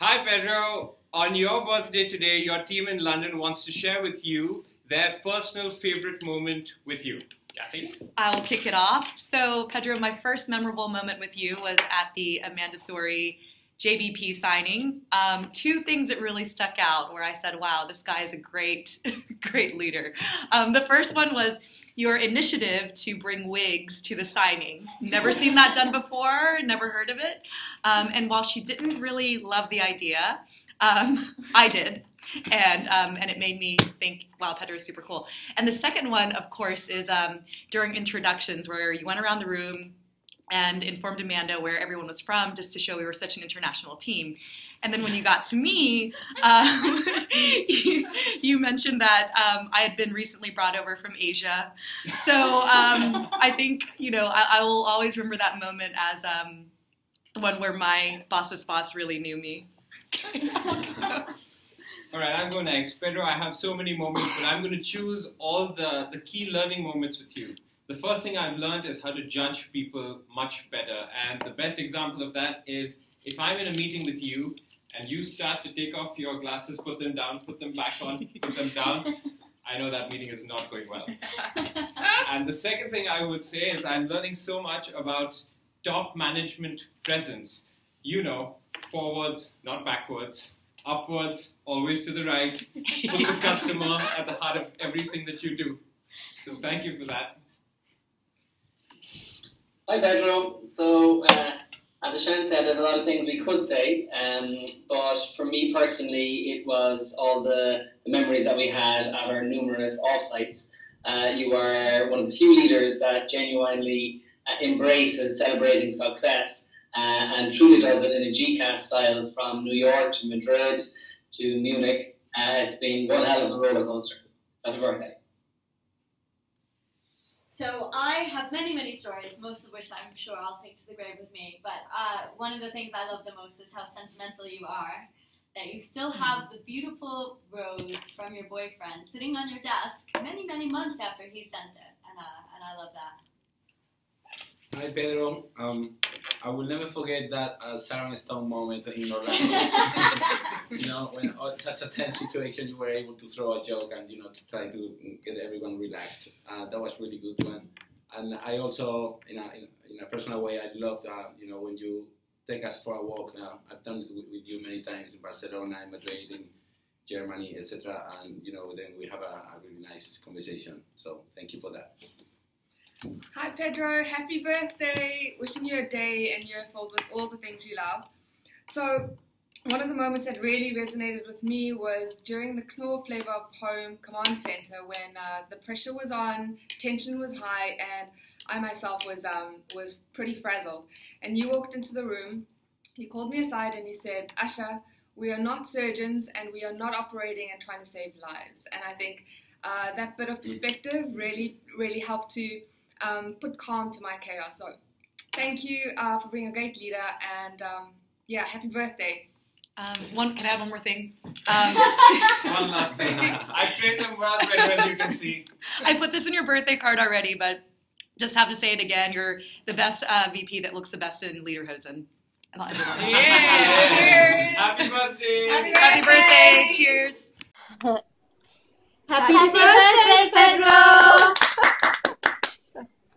Hi, Pedro. On your birthday today, your team in London wants to share with you their personal favorite moment with you. Kathy? I will kick it off. So, Pedro, my first memorable moment with you was at the Amanda Sori JBP signing. Two things that really stuck out where I said, wow, this guy is a great, great leader. The first one was your initiative to bring wigs to the signing. Never seen that done before, never heard of it. And while she didn't really love the idea, I did. And it made me think, wow, Pedro is super cool. And the second one, of course, is during introductions where you went around the room and informed Amanda where everyone was from, just to show we were such an international team. And then when you got to me, you mentioned that I had been recently brought over from Asia. So I think, I will always remember that moment as the one where my boss's boss really knew me. All right, I'll go next. Pedro, I have so many moments, but I'm going to choose all the key learning moments with you. The first thing I've learned is how to judge people much better. And the best example of that is if I'm in a meeting with you and you start to take off your glasses, put them down, put them back on, put them down, I know that meeting is not going well. And the second thing I would say is I'm learning so much about top management presence. Forwards, not backwards. Upwards, always to the right. Put the customer at the heart of everything that you do. So thank you for that. Hi Pedro. So as Ashan said, there's a lot of things we could say, but for me personally, it was all the memories that we had at our numerous offsites. You are one of the few leaders that genuinely embraces celebrating success and truly does it in a GCAS style from New York to Madrid to Munich. It's been one hell of a roller coaster. Happy birthday. So I have many, many stories, most of which I'm sure I'll take to the grave with me. But one of the things I love the most is how sentimental you are, that you still have the beautiful rose from your boyfriend sitting on your desk many, many months after he sent it. And I love that. Hi, Pedro. I will never forget that Sharon Stone moment in Orlando. When such a tense situation, you were able to throw a joke and, to try to get everyone relaxed. That was really good one. And I also, in a personal way, I love that, when you take us for a walk. I've done it with you many times in Barcelona, in Madrid, in Germany, etc. And, then we have a really nice conversation. So thank you for that. Hi Pedro, happy birthday! Wishing you a day and year filled with all the things you love. So, one of the moments that really resonated with me was during the Knorr Flavor of Home Command Center when the pressure was on, tension was high, and I myself was pretty frazzled. And you walked into the room, you called me aside and you said, Asha, we are not surgeons and we are not operating and trying to save lives. And I think that bit of perspective really, really helped to put calm to my chaos. So thank you for being a great leader, and happy birthday. Can I have one more thing? One last thing. I trained them well, as you can see. I put this in your birthday card already, but just have to say it again. You're the best VP that looks the best in Lederhosen. And I'll end it on that. Yeah! Cheers! Happy birthday! Happy birthday! Cheers! Happy birthday, Pedro!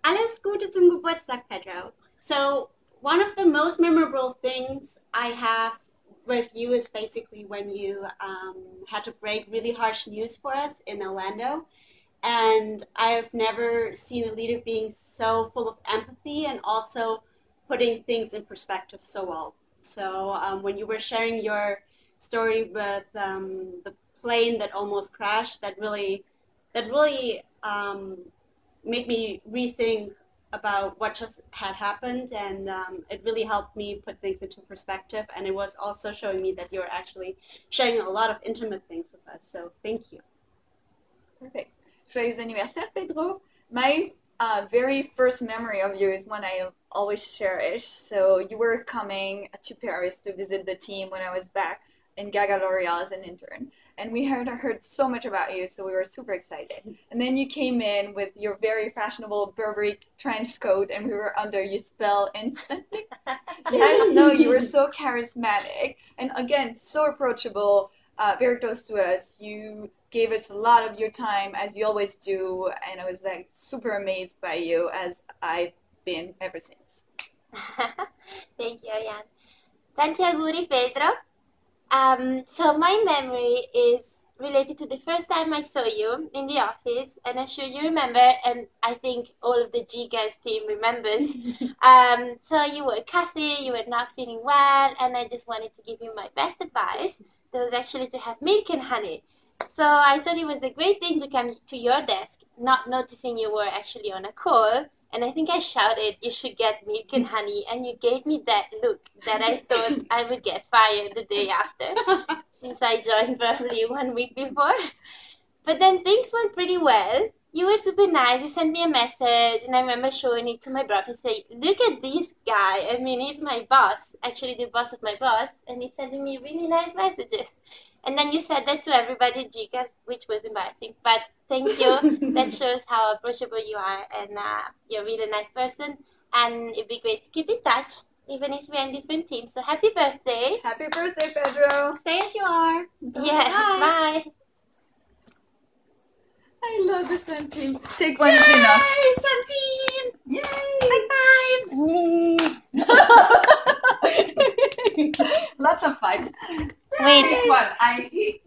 Alles Gute zum Geburtstag, Pedro. So, one of the most memorable things I have with you is basically when you had to break really harsh news for us in Orlando. And I've never seen a leader being so full of empathy and also putting things in perspective so well. So, when you were sharing your story with the plane that almost crashed, that really made me rethink about what just had happened, and it really helped me put things into perspective, and it was also showing me that you're actually sharing a lot of intimate things with us, so thank you. Perfect. Joyeux anniversaire, Pedro. My very first memory of you is one I always cherish. So you were coming to Paris to visit the team when I was back in Gaga L'Oreal as an intern. And we had heard so much about you, so we were super excited. And then you came in with your very fashionable Burberry trench coat, and we were under your spell instantly. Yes, no, you were so charismatic, and again, so approachable, very close to us. You gave us a lot of your time, as you always do, and I was like super amazed by you, as I've been ever since. Thank you, Ariane. Tanti auguri, Pedro. So my memory is related to the first time I saw you in the office, and I'm sure you remember, and I think all of the G-Guys team remembers. So you were Kathy, you were not feeling well, and I just wanted to give you my best advice. That was actually to have milk and honey. So I thought it was a great thing to come to your desk, not noticing you were actually on a call. And I think I shouted, you should get milk and honey. And you gave me that look that I thought I would get fired the day after, since I joined probably 1 week before. But then things went pretty well. You were super nice. You sent me a message, and I remember showing it to my brother. He said, look at this guy. I mean, he's my boss, actually the boss of my boss. And he's sending me really nice messages. And then you said that to everybody at GCAS, which was embarrassing. But thank you. That shows how approachable you are, and you're a really nice person. And it'd be great to keep in touch, even if we're in different teams. So happy birthday. Happy birthday, Pedro. Stay as you are. Yes, bye. I love the Sun team. Take one is enough. Yay, Sun team! Yay! High fives! Lots of fights. Wait. Take one. I eat.